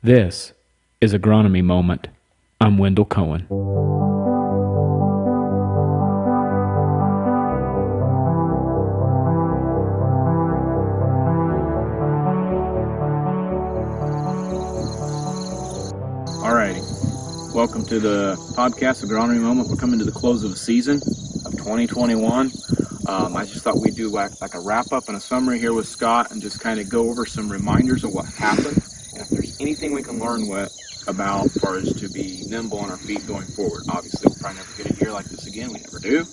This is Agronomy Moment. I'm Wendell Cohen. Alrighty, welcome to the podcast Agronomy Moment. We're coming to the close of the season of 2021. I just thought we'd do like a wrap-up and a summary here with Scott and just kind of go over some reminders of what happened and if there's anything we can learn about as far as to be nimble on our feet going forward. Obviously, we'll probably never get a year like this again. We never do.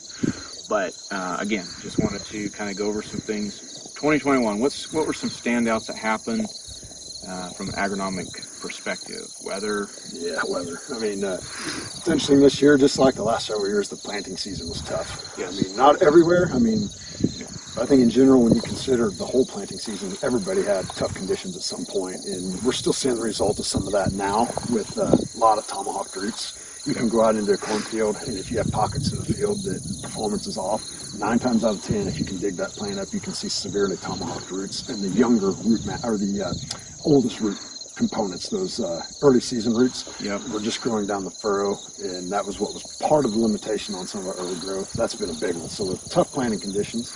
But again, just wanted to kind of go over some things. 2021, what were some standouts that happened from an agronomic perspective? Weather? Yeah, weather. I mean, it's interesting this year, just like the last several years, the planting season was tough. Yes. I mean, not everywhere. I mean, I think in general, when you consider the whole planting season, everybody had tough conditions at some point, and we're still seeing the result of some of that now with a lot of tomahawk roots. You can go out into a cornfield, and if you have pockets in the field that performance is off, 9 times out of 10, if you can dig that plant up, you can see severely tomahawk roots, and the younger root or the oldest root components, those early season roots, were just growing down the furrow, and that was what was part of the limitation on some of our early growth. That's been a big one. So with tough planting conditions,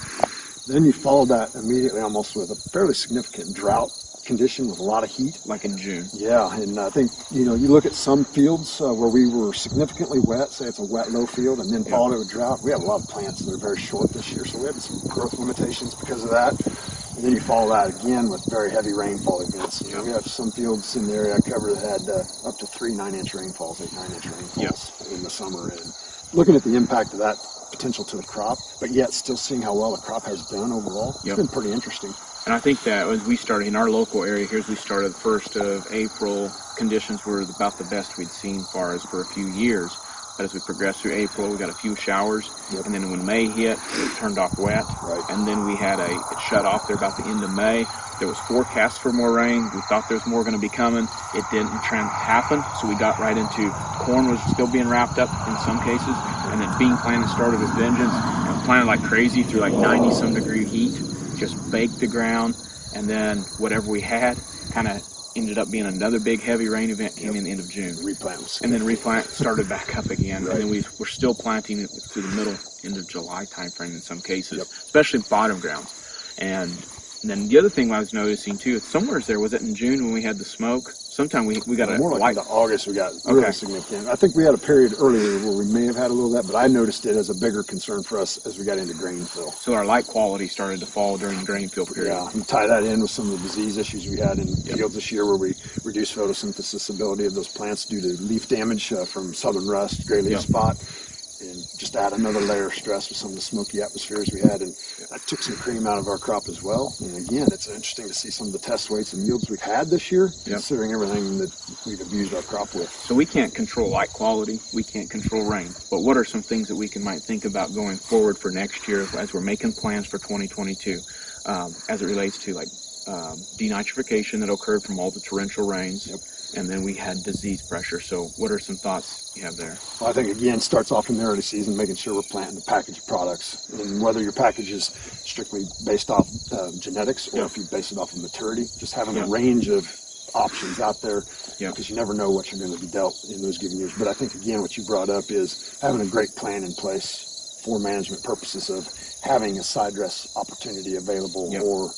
then you follow that immediately almost with a fairly significant drought condition with a lot of heat. Like in June. Yeah, and I think, you look at some fields where we were significantly wet, say it's a wet, low field, and then followed it with drought. We have a lot of plants that are very short this year, so we had some growth limitations because of that. And then you follow that again with very heavy rainfall events. We have some fields in the area I covered that had up to 3 9-inch rainfalls, 8 9-inch rainfalls in the summer. And looking at the impact of that potential to the crop, but yet still seeing how well the crop has done overall, it's been pretty interesting. And I think that as we started in our local area here, as we started the 1st of April, conditions were about the best we'd seen for a few years. But as we progressed through April, we got a few showers, and then when May hit, it turned off wet, and then we had it shut off there about the end of May. There was forecast for more rain. We thought there was more going to be coming. It didn't happen, so we got right into corn was still being wrapped up in some cases, and then bean planting started with vengeance, and planted like crazy through like 90-some degree heat, just baked the ground, and then whatever we had kind of ended up being another big heavy rain event came in the end of June. And then replant started back up again. And then we're still planting through the end of July timeframe in some cases, especially bottom grounds. And then the other thing I was noticing too, somewhere there, was it in June when we had the smoke? Sometime we got more like into August we got really significant. I think we had a period earlier where we may have had a little of that, but I noticed it as a bigger concern for us as we got into grain fill. So our light quality started to fall during the grain fill period. Yeah, you tie that in with some of the disease issues we had in fields this year where we reduced photosynthesis ability of those plants due to leaf damage from southern rust, gray leaf spot, and just add another layer of stress with some of the smoky atmospheres we had, and that took some cream out of our crop as well. And again, it's interesting to see some of the test weights and yields we've had this year, considering everything that we've abused our crop with. So we can't control light quality, we can't control rain, but what are some things that we might think about going forward for next year as we're making plans for 2022, as it relates to like denitrification that occurred from all the torrential rains? And then we had disease pressure. So what are some thoughts you have there? Well, I think, again, it starts off in the early season, making sure we're planting the packaged products. And whether your package is strictly based off genetics or if you base it off of maturity, just having a range of options out there, because you never know what you're going to be dealt in those given years. But I think, again, what you brought up is having a great plan in place for management purposes of having a side dress opportunity available or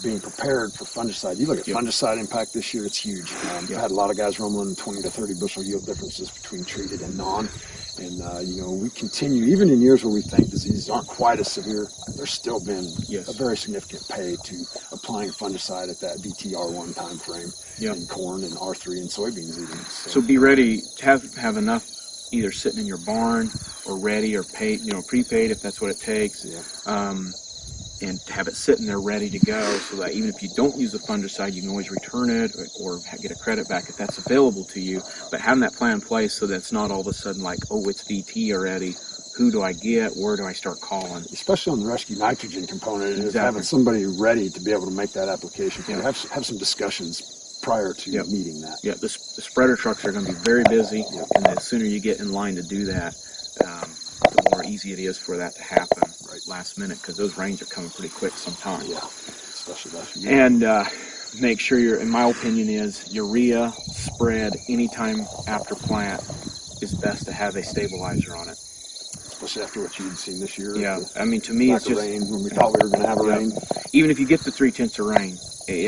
being prepared for fungicide. You look at fungicide impact this year, it's huge. I've had a lot of guys rumbling 20 to 30 bushel yield differences between treated and non. And, we continue, even in years where we think diseases aren't quite as severe, there's still been a very significant pay to applying fungicide at that VTR1 time frame in corn and R3 and soybeans even. So be ready to have enough either sitting in your barn or ready or paid, prepaid if that's what it takes. And have it sitting there ready to go so that even if you don't use the fungicide, you can always return it or get a credit back if that's available to you. But having that plan in place so that it's not all of a sudden like, oh, it's VT already. Who do I get? Where do I start calling? Especially on the rescue nitrogen component, is having somebody ready to be able to make that application. Have some discussions prior to meeting that. Yeah, the spreader trucks are going to be very busy, and the sooner you get in line to do that, the more easy it is for that to happen last minute, because those rains are coming pretty quick sometimes. Yeah, especially last year. And make sure in my opinion is urea spread anytime after plant is best to have a stabilizer on it. Especially after what you'd seen this year. Yeah, I mean, to me, it's just rain when we thought we were going to have a rain. Even if you get the 3/10 of rain,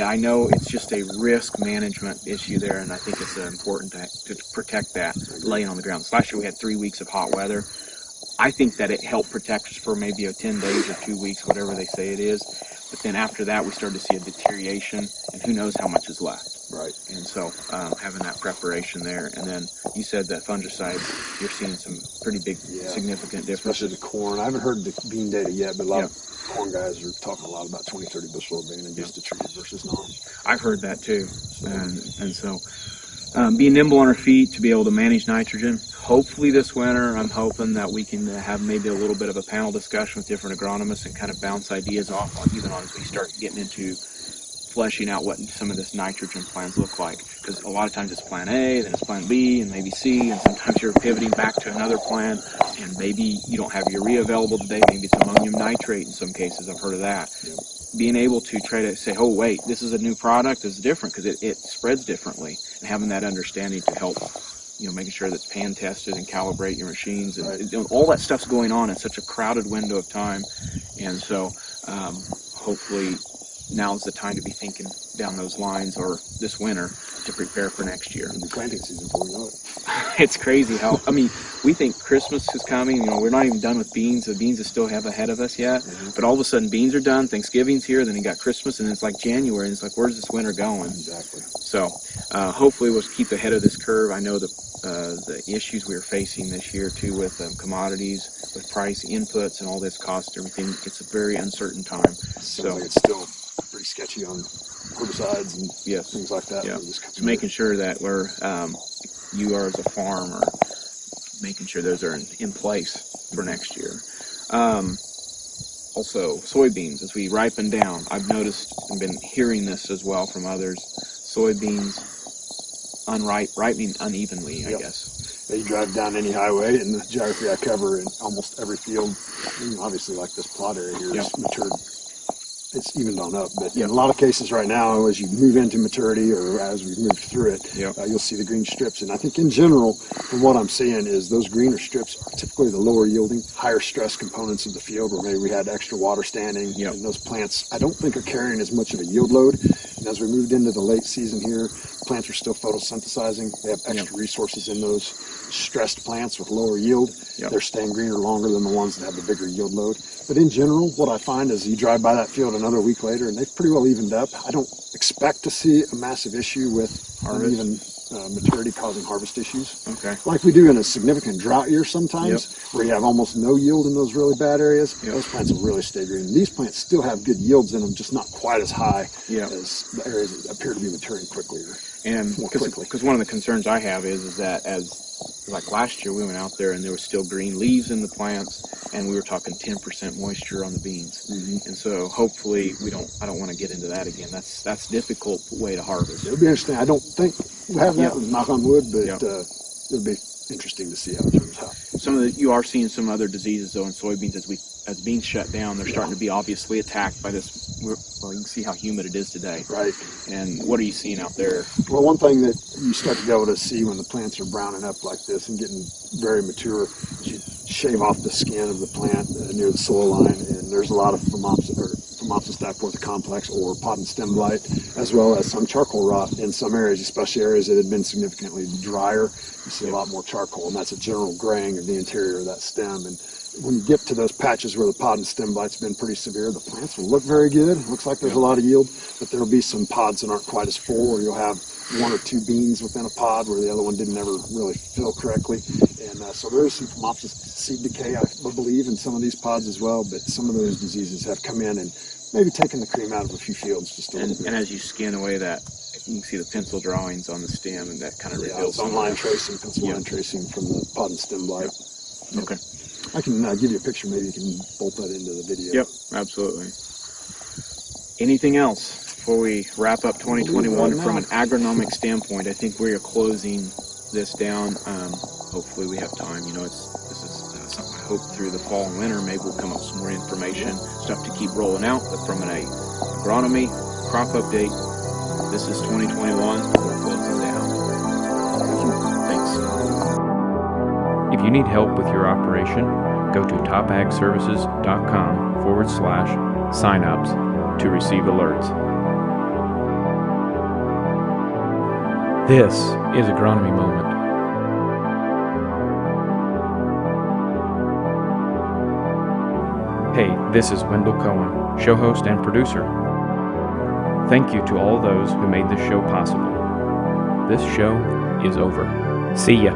I know it's just a risk management issue there, and I think it's important to protect that laying on the ground. Last year we had 3 weeks of hot weather. I think that it helped protect us for maybe 10 days or 2 weeks, whatever they say it is. But then after that, we started to see a deterioration, and who knows how much is left. Right. And so having that preparation there, and then you said that fungicides, you're seeing some pretty big, significant differences. Especially the corn. I haven't heard the bean data yet, but a lot of corn guys are talking a lot about 20, 30 bushel advantage to treated versus non. I've heard that too. And so being nimble on our feet to be able to manage nitrogen. Hopefully this winter, I'm hoping that we can have maybe a little bit of a panel discussion with different agronomists and kind of bounce ideas off on, even on as we start getting into fleshing out what some of this nitrogen plans look like. Because a lot of times it's plan A, then it's plan B, and maybe C, and sometimes you're pivoting back to another plan, and maybe you don't have urea available today, maybe it's ammonium nitrate in some cases, I've heard of that. Yep. Being able to try to say, oh wait, this is a new product, it's different, because it spreads differently, and having that understanding to help, making sure that it's pan tested and calibrate your machines, and all that stuff's going on in such a crowded window of time, and so hopefully now's the time to be thinking down those lines, or this winter, to prepare for next year. And the planting season before we know it. It's crazy how, we think Christmas is coming, we're not even done with beans. The beans still have ahead of us yet, but all of a sudden beans are done, Thanksgiving's here, then you got Christmas, and it's like January, and it's like, where's this winter going? Exactly. So hopefully we'll keep ahead of this curve. I know the issues we're facing this year too with commodities, with price inputs and all this cost, everything, it's a very uncertain time. So it's still pretty sketchy on herbicides and things like that. Yeah. So making sure that you are as a farm are making sure those are in place for next year. Also, soybeans, as we ripen down, I've noticed and been hearing this as well from others, soybeans ripening unevenly, I guess. You drive down any highway, and the geography I cover in almost every field, obviously like this plot area here is matured. It's evened on up, but in a lot of cases right now, as you move into maturity or as we move through it, you'll see the green strips. And I think in general, from what I'm seeing, is those greener strips are typically the lower yielding, higher stress components of the field, where maybe we had extra water standing. And those plants, I don't think, are carrying as much of a yield load. And as we moved into the late season here, plants are still photosynthesizing. They have extra resources in those stressed plants with lower yield. They're staying greener longer than the ones that have the bigger yield load. But in general, what I find is you drive by that field another week later, and they've pretty well evened up. I don't expect to see a massive issue with uneven maturity causing harvest issues. Okay. Like we do in a significant drought year sometimes, where you have almost no yield in those really bad areas. Those plants will really stay green. These plants still have good yields in them, just not quite as high as the areas that appear to be maturing quickly. And because one of the concerns I have is that like last year we went out there and there was still green leaves in the plants, and we were talking 10% moisture on the beans. And so hopefully I don't want to get into that again. That's a difficult way to harvest. It'll be interesting. I don't think we have that, knock on wood, but it'll be interesting to see how it turns out. You are seeing some other diseases though in soybeans as beans shut down. They're starting to be obviously attacked by this. Well, you can see how humid it is today. Right. And what are you seeing out there? Well, one thing that you start to be able to see when the plants are browning up like this and getting very mature is you shave off the skin of the plant near the soil line, and there's a lot of Phomopsis diportha complex or pod and stem blight, as well as some charcoal rot in some areas, especially areas that had been significantly drier. You see a lot more charcoal, and that's a general graying of the interior of that stem. And when you get to those patches where the pod and stem blight's been pretty severe, the plants will look very good. It looks like there's a lot of yield, but there'll be some pods that aren't quite as full, or you'll have one or two beans within a pod where the other one didn't ever really fill correctly. And so there is some Phomopsis seed decay, I believe, in some of these pods as well, but some of those diseases have come in and maybe taken the cream out of a few fields just a little bit. And as you skin away that, you can see the pencil drawings on the stem, and that kind of reveals some line tracing, pencil line tracing from the pod and stem blight. Okay. I can give you a picture. Maybe you can bolt that into the video. Yep, absolutely. Anything else before we wrap up 2021 from an agronomic standpoint? I think we are closing this down. Hopefully we have time. This is something I hope through the fall and winter maybe we'll come up with some more information, stuff to keep rolling out. But from an agronomy, crop update, This is 2021. We're closing down. Thanks. If you need help with your operation, go to topagservices.com/signups to receive alerts. This is Agronomy Moment. Hey, this is Wendell Cohen, show host and producer. Thank you to all those who made this show possible. This show is over. See ya.